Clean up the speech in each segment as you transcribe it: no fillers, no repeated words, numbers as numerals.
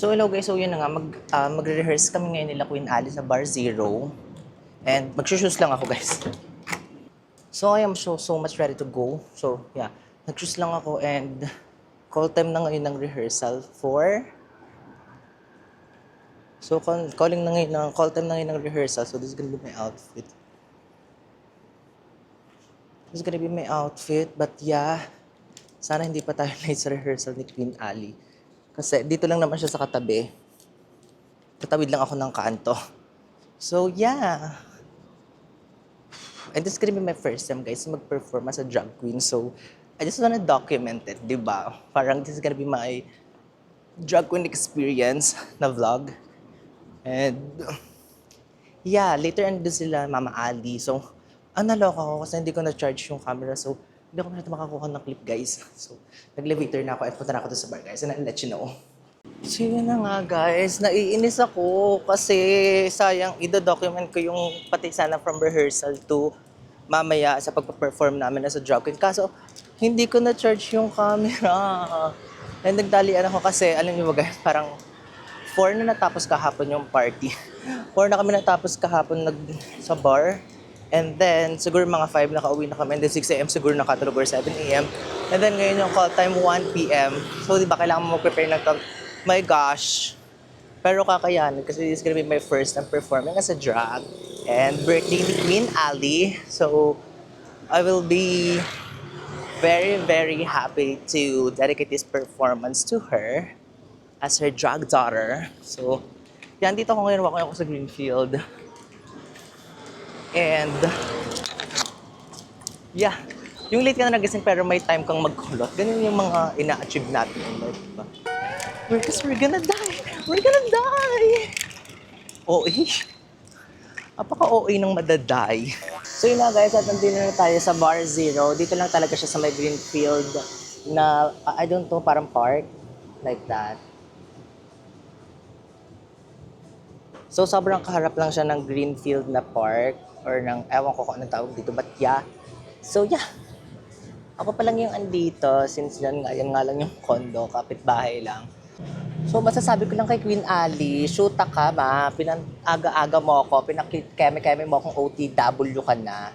So hello guys, so yun na nga, magre-rehearse kami ngayon nila Queen Ali sa Bar Zero. And mag-shoes lang ako guys. So I am so much ready to go. So yeah, nag-shoes lang ako and call time na ngayon ng rehearsal for... So call time na ngayon ng rehearsal. So this is gonna be my outfit. This is gonna be my outfit, but yeah, sana hindi pa tayo late sa rehearsal ni Queen Ali. Kasi dito lang naman siya sa katabi. Tatawid lang ako ng kanto. So yeah. And this is gonna be my first time guys mag-perform as a drag queen. So I just wanna document it, di ba? Parang this is gonna be my drag queen experience na vlog. And yeah, later andun sila Mama Ali. So naloka ako kasi hindi ko na-charge yung camera. So hindi ako na makakuha ng clip guys. So nag-elevator na ako at punta na ako doon sa bar guys. And I'll let you know. So yun na nga guys, naiinis ako kasi sayang i-document ko yung pati sana from rehearsal to mamaya sa pagpa-perform namin as a drag queen. Kaso hindi ko na-charge yung camera. And nagdalian ako kasi, alam niyo ba guys, parang 4 na natapos kahapon yung party. 4 na kami natapos kahapon sa bar. And then, siguro mga 5 nakauwi na kami. And then 6 a.m. siguro nakatulog or 7 a.m. And then ngayon yung call time 1 p.m. So di ba kailangan mo mag-prepare ng my gosh. Pero kakayanin kasi this is gonna be my first time performing as a drag. And birthday ni Queen Ali. So, I will be very happy to dedicate this performance to her as her drag daughter. So, yan, dito ako ngayon, walking ako sa Greenfield. And, yeah, yung late ka na nagising pero may time kang magkulot. Ganun yung mga ina-achieve natin in life, diba? Because we're gonna die! We're gonna die! OA. Apaka-OA ng madaday. So yun na guys, at nandito na tayo sa Bar Zero. Dito lang talaga siya sa may Greenfield na, I don't know, parang park. Like that. So sobrang kaharap lang siya ng Greenfield na park. Or ng, ewan ko kung anong tawag dito. But yeah. So yeah. Ako pa lang yung andito. Since yan nga lang yung condo. Kapitbahay lang. So, masasabi ko lang kay Queen Ali, shoota ka ma, pinag-aga-aga mo ako, pinakikeme-keme mo akong OTW ka na.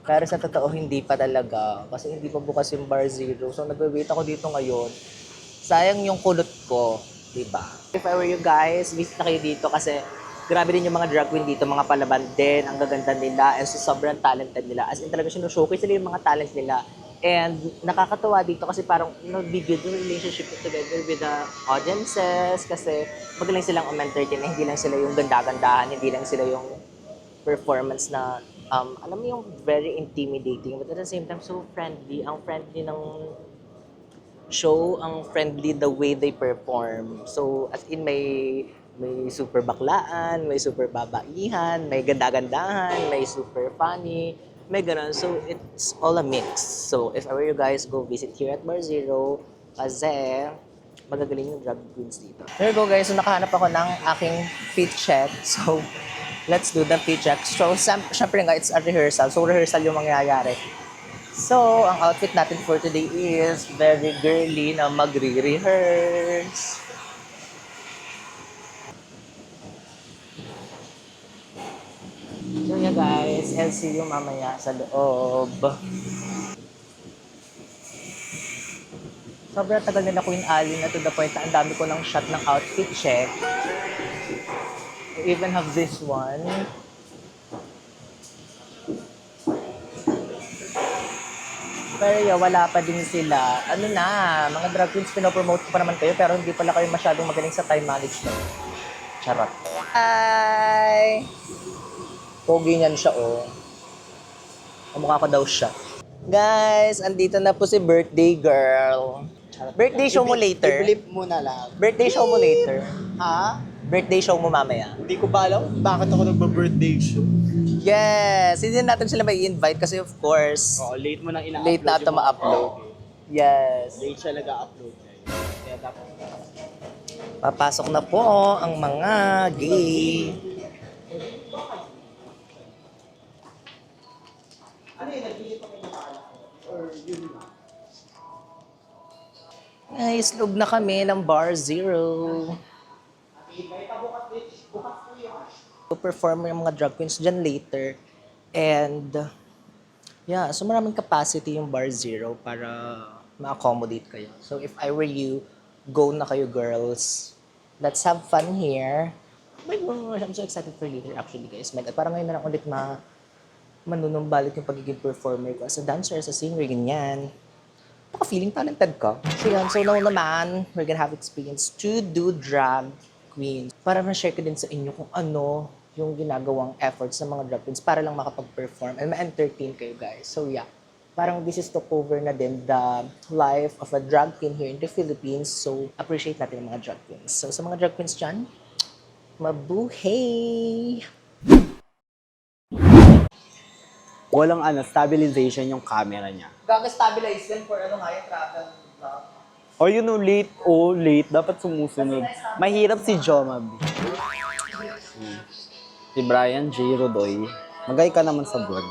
Pero sa totoo, hindi pa talaga. Kasi hindi pa bukas yung Bar Zero. So, nagwe-wait ako dito ngayon. Sayang yung kulot ko, diba? If I were you guys, visit na kayo dito kasi grabe din yung mga drag queen dito, mga palaban din, ang gaganda nila, and so sobrang talented nila. As in talaga showcase nila yung mga talents nila. And nakakatawa dito kasi parang nag-build yung relationship together with the audiences kasi magaling silang entertain, hindi lang sila yung ganda-gandahan, hindi lang sila yung performance na alam mo yung very intimidating but at the same time so friendly. Ang friendly ng show, ang friendly the way they perform. So as in may super baklaan, may super babaihan, may ganda-gandahan, may super funny, may ganun. So, it's all a mix. So, if I were you guys, go visit here at Bar Zero kasi magagaling yung drag queens dito. There you go guys. So, nakahanap ako ng aking fit check. So, let's do the fit check. So, syempre nga, it's a rehearsal. So, rehearsal yung mangyayari. So, ang outfit natin for today is very girly na magre-rehearse. So yeah guys, I'll see you mamaya sa loob. Sobrang tagal nila Queen Ali na to the point na ang dami ko ng shot ng outfit check. I even have this one. Pero yeah, wala pa din sila. Ano na, mga drag queens, pinopromote ko pa naman kayo pero hindi pala kayo masyadong magaling sa time management. Charot. Hi! Pogi niyan siya, oh. Kamukha ko daw siya. Guys, andito na po si birthday girl. Birthday show mo later. I-blip muna lang. Birthday show mo later. Ha? Birthday show mo mamaya. Hindi ko ba alam bakit ako nagba-birthday show. Yes! Hindi natin sila may invite kasi of course, Oo, late mo nang ina-upload. late na ito yung mga ma-upload. vlog eh. Yes. Late siya nag-upload guys. Kaya dapat. Papasok na po ang mga gay. Ano yun? Nagpili pa kayo na or yun lang? Guys, loob na kami ng Bar Zero. Perform yung mga drag queens dyan later. And, yeah, so maraming capacity yung Bar Zero para ma-accommodate kayo. So if I were you, go na kayo girls. Let's have fun here. Oh my gosh, I'm so excited for later actually guys. My God, parang ngayon na lang ulit manunumbalik yung pagiging performer ko as a dancer, as a singer, ganyan. Baka feeling talented ka. So yun, so now naman, we're gonna have experience to do drag queens. Para ma-share ko din sa inyo kung ano yung ginagawang efforts ng mga drag queens para lang makapag-perform and ma-entertain kayo guys. So yeah, parang this is to cover na din the life of a drag queen here in the Philippines. So appreciate natin yung mga drag queens. So sa mga drag queens dyan, mabuhay! Walang stabilization yung camera niya. Gag-stabilize din for ano nga yung travel vlog. O yun o, late. Dapat sumusunod. Mahirap si Jomab. Si Brian J. Rodoy. Magay ka naman sa vlog.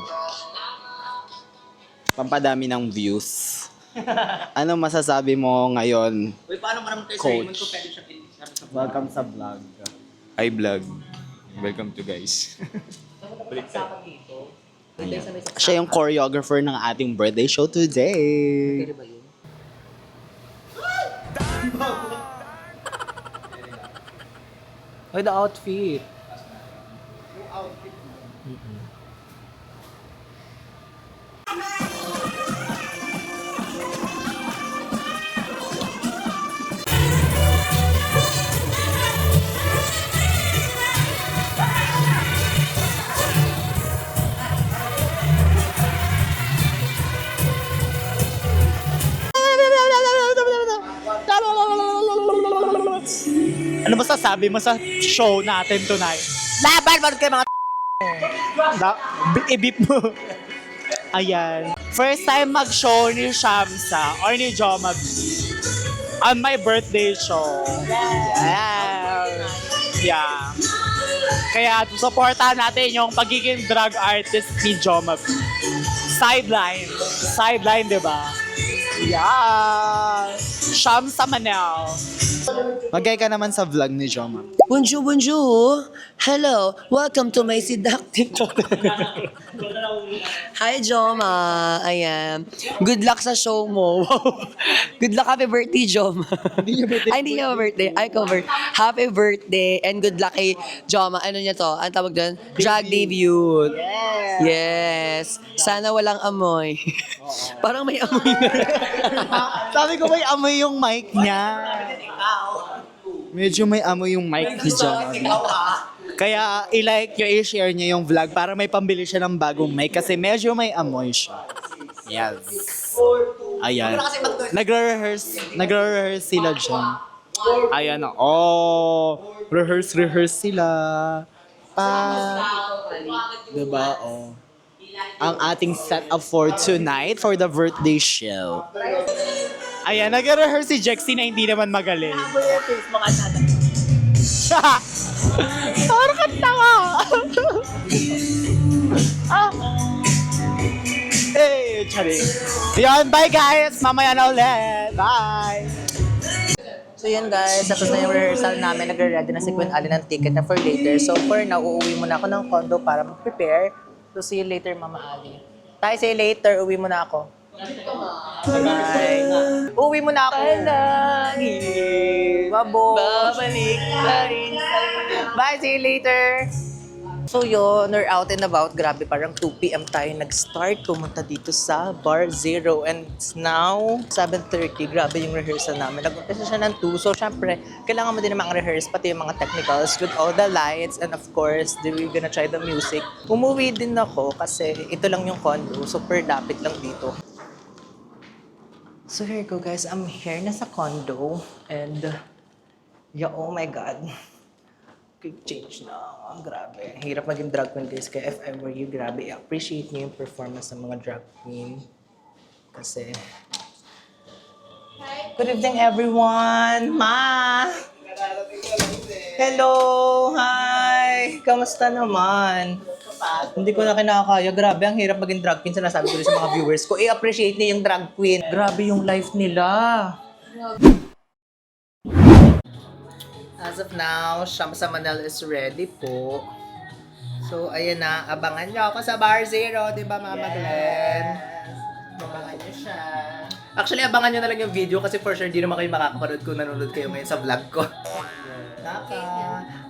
Pampadami ng views. Ano masasabi mo ngayon? Uy, paano ka naman kayo Coach. sa Raymond ko pwede siya pinag-sabi sa Welcome sa vlog. Hi vlog. Welcome to guys. Pagsakan dito. Pwede sa may saksakan. Siya yung choreographer ng ating birthday show today. Pwede ba yun? Ay, the outfit. Ano masasabi mo sa show natin tonight? Laban! Ba't kayo mga I-beep mo. Ayan. First time mag-show ni Shamsa or ni Joma B on my birthday show. Yeah. Kaya supportahan natin yung pagiging drag artist ni Joma B. Sideline. Sideline, di ba? Yeah. Shamsa Manel. Magay ka naman sa vlog ni Joma. Bonjour, bonjour. Hello. Welcome to my seductive Hi, Joma. Ayan. Good luck sa show mo. Good luck. Happy birthday, Joma. Ay, hindi niya birthday. Ay, cover. Happy birthday and good luck kay Joma. Ano niya to? Ang tawag doon? Drag debut. Yes. Sana walang amoy. Parang may amoy na. Sabi ko may amoy yung mic niya. Medyo may amoy yung mic ni Joma. Kaya i-like nyo, i-share nyo yung vlog para may pambili siya ng bagong mic kasi medyo may amoy siya. Yes. Ayan. Nagre-rehearse sila dyan. Ayan na. Oh, rehearse sila. Diba? Oh. Ang ating setup for tonight for the birthday show. Ayan, nag-rehearse si Jexy na hindi naman magaling. Parang katawa! Hey, charing. Yan, bye guys! Mamaya na ulit. Bye! So yan guys, tapos na yung rehearsal namin. Nagre-ready na si Queen Ali ng ticket na for later. So for now, uuwi muna ako ng condo para mag-prepare. So see you later, Mama Ali. Tayo, see you later. Uwi muna ako. Bye. Uwi muna ako. Babo. Babalik pa rin. Bye, see you later. So yun, we're out and about. Grabe, parang 2 p.m. tayo nag-start. Pumunta dito sa Bar Zero. And it's now 7:30. Grabe yung rehearsal namin. Nag-umpisa siya ng 2. So syempre, kailangan mo din naman rehearse pati yung mga technicals with all the lights. And of course, we're gonna try the music. Umuwi din ako kasi ito lang yung condo. Super lapit lang dito. So here you go guys. I'm here na sa condo. And yeah, oh my God. Quick change na. Grabe. Hirap maging drag queen guys. Kaya if I were you, grabe. I-appreciate niyo yung performance ng mga drag queen. Kasi... Good evening everyone! Ma! Hello! Hi! Kamusta naman? Hindi ko na kinakaya. Grabe, ang hirap maging drag queen. Sinasabi ko rin sa mga viewers ko, i-appreciate niyo yung drag queen. Grabe yung life nila. As of now, Sham sa Manel is ready po. So, ayan na. Abangan nyo ako sa Bar Zero, di ba, Mama Glenn? Abangan nyo siya. Actually, abangan nyo na lang yung video kasi for sure, di naman kayo makakapanood kung nanonood kayo ngayon sa vlog ko.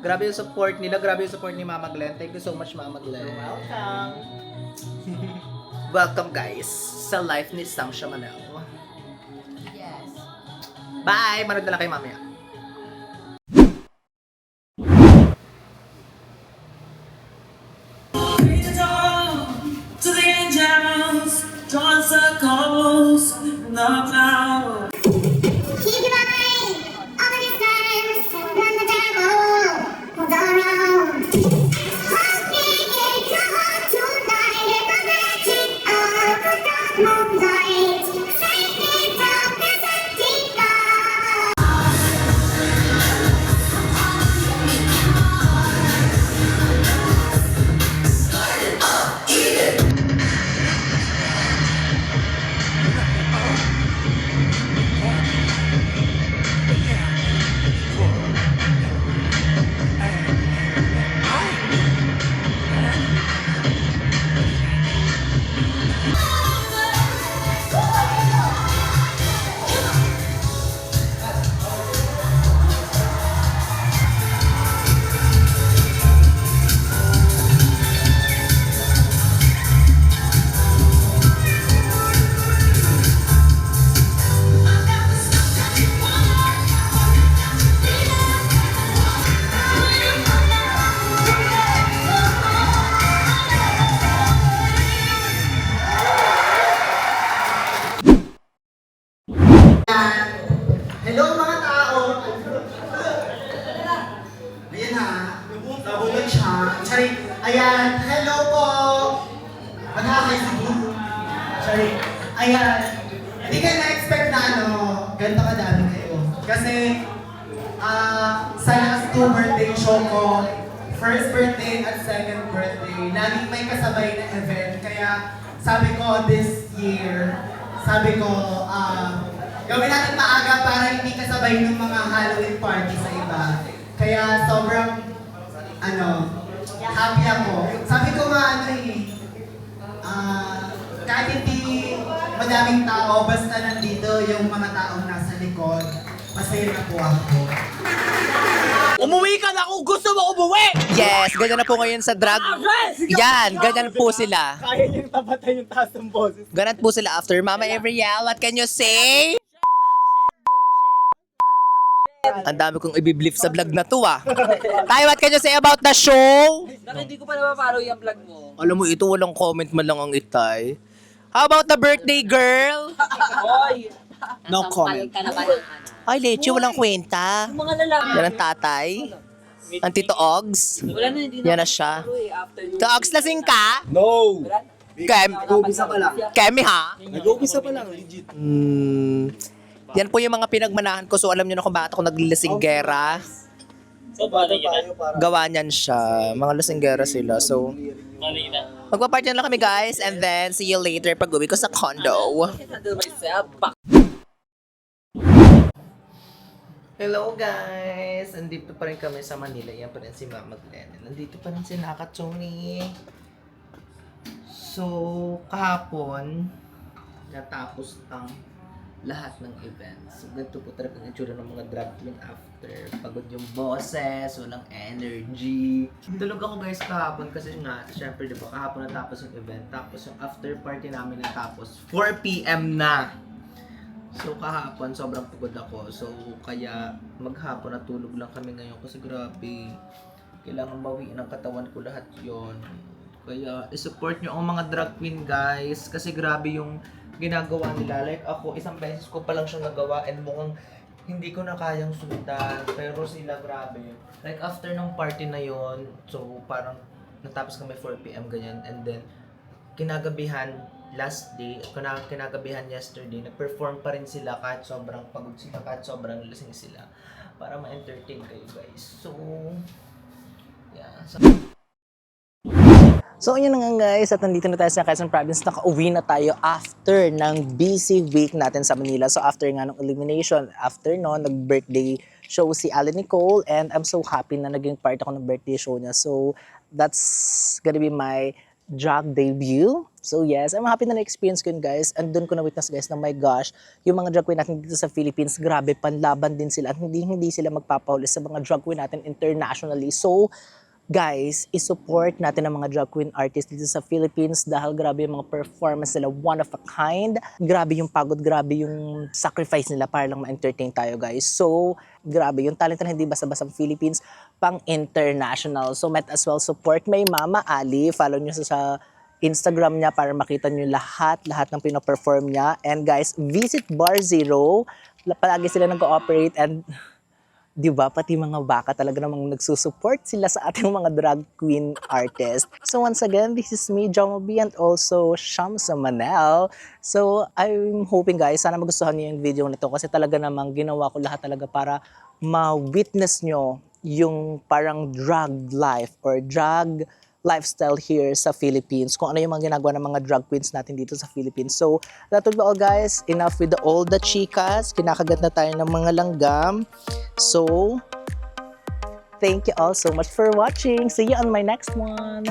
Grabe yung support nila. Grabe yung support ni Mama Glenn. Thank you so much, Mama Glenn. You're welcome. Welcome, guys, sa life ni Samsha Manel. Yes. Bye! Manood na lang kayo mamaya. To the angels, drawing circles in the clouds. Keep your mind on the distance when the devil was around. Walking in your heart tonight in the magic of the dark moonlight. Save me from this empty night. Hello mga tao! Ayan ha, nabunod siya. Sorry, ayan, hello po! Magkakay si Boo. Sorry, ayan. Hindi ka na-expect na ganito kadami kayo. Kasi, sa last 2 birthday show ko, first birthday at second birthday, laging may kasabay na event. Kaya, sabi ko this year, gawin natin maaga para hindi kasabay ng mga Halloween party sa iba. Kaya sobrang, happy ako. Sabi ko nga, kahit hindi madaming tao, basta nandito yung mga taong nasa likod, masaya na po ako. Umuwi ka na kung gusto mo umuwi! Yes, ganyan na po ngayon sa drag. Yan, ganyan po sila. Kaya niyang tapatan yung taas ng boses. Ganyan po sila after Mama Ariel. What can you say? Ang dami kong ibiblip sa vlog na to Tay, what can you say about the show? Bakit hindi ko pa napapalo yung vlog mo? Alam mo, ito walang comment man lang ang itay. How about the birthday girl? Hoy! No comment. Ka na ba ng Ay, Leche, walang kwenta. mga lalaki. Yan ang tatay. Ang Tito Ogs. Wala na, hindi Yan na siya. after Tito Ogs, lasing ka? No! Nag-umpisa pa lang. Kemi ha? Nag-umpisa pa lang, legit. Yan po yung mga pinagmanahan ko. So alam niyo na kung bakit ako naglilasinggera. So, paano tayo para? Gawa niyan siya. Mga lasinggera sila. So, magpa-party na lang kami guys. And then, see you later pag uwi ko sa condo. Hello guys! Andito pa rin kami sa Manila. Yan pa rin si Mama Glenn. Nandito pa rin si Nakachoni. So, kahapon, natapos ang lahat ng events. So, ganito po talaga ang itsura ng mga drag queen after. Pagod yung boses, walang energy. Tulog ako guys kahapon kasi nga, syempre diba, kahapon natapos yung event. Tapos yung after party namin natapos, 4 p.m. na. So kahapon, sobrang pagod ako. So kaya maghapon natulog lang kami ngayon kasi grabe. Kailangan bawiin ang katawan ko lahat yon. Kaya isupport nyo ang mga drag queen guys. Kasi grabe yung ginagawa nila. Like ako, isang beses ko pa lang siya nagawa and mukhang hindi ko na kayang sundan. Pero sila grabe. Like after ng party na yon, so parang natapos kami 4 p.m. ganyan. And then kinagabihan, last day, kinagabihan yesterday, nag-perform pa rin sila kahit sobrang pagod sila, kahit sobrang lasing sila para ma-entertain kayo guys. So, yeah. So yun na nga guys, at nandito na tayo sa Quezon Province. Nakauwi na tayo after ng busy week natin sa Manila. So after nga ng elimination, after no, nag-birthday show si Alan Nicole, and I'm so happy na naging part ako ng birthday show niya. So that's gonna be my drag debut. So yes, I'm happy na na-experience ko yun guys. And doon ko na-witness guys na my gosh, yung mga drag queen natin dito sa Philippines, grabe, panlaban din sila. At hindi sila magpapahuli sa mga drag queen natin internationally. So guys, isupport natin ang mga drag queen artists dito sa Philippines dahil grabe yung mga performance nila, one of a kind. Grabe yung pagod, grabe yung sacrifice nila para lang ma-entertain tayo guys. So, grabe yung talent na hindi basta-basta sa Philippines, pang international. So, might as well support my Mama Ali. Follow nyo sa Instagram niya para makita nyo lahat ng pinoperform niya. And guys, visit Bar Zero. Palagi sila nag-ooperate and di ba, pati mga baka talaga namang nagsusupport sila sa ating mga drag queen artist. So once again, this is me, Joma B, and also Shamsa Manel. So I'm hoping guys, sana magustuhan niyo yung video na to kasi talaga namang ginawa ko lahat talaga para ma-witness nyo yung parang drag life or drag lifestyle here sa Philippines, kung ano yung mga ginagawa ng mga drag queens natin dito sa Philippines. So, that would be all guys. Enough with all the chicas. Kinakagat na tayo ng mga langgam. So, thank you all so much for watching. See you on my next one.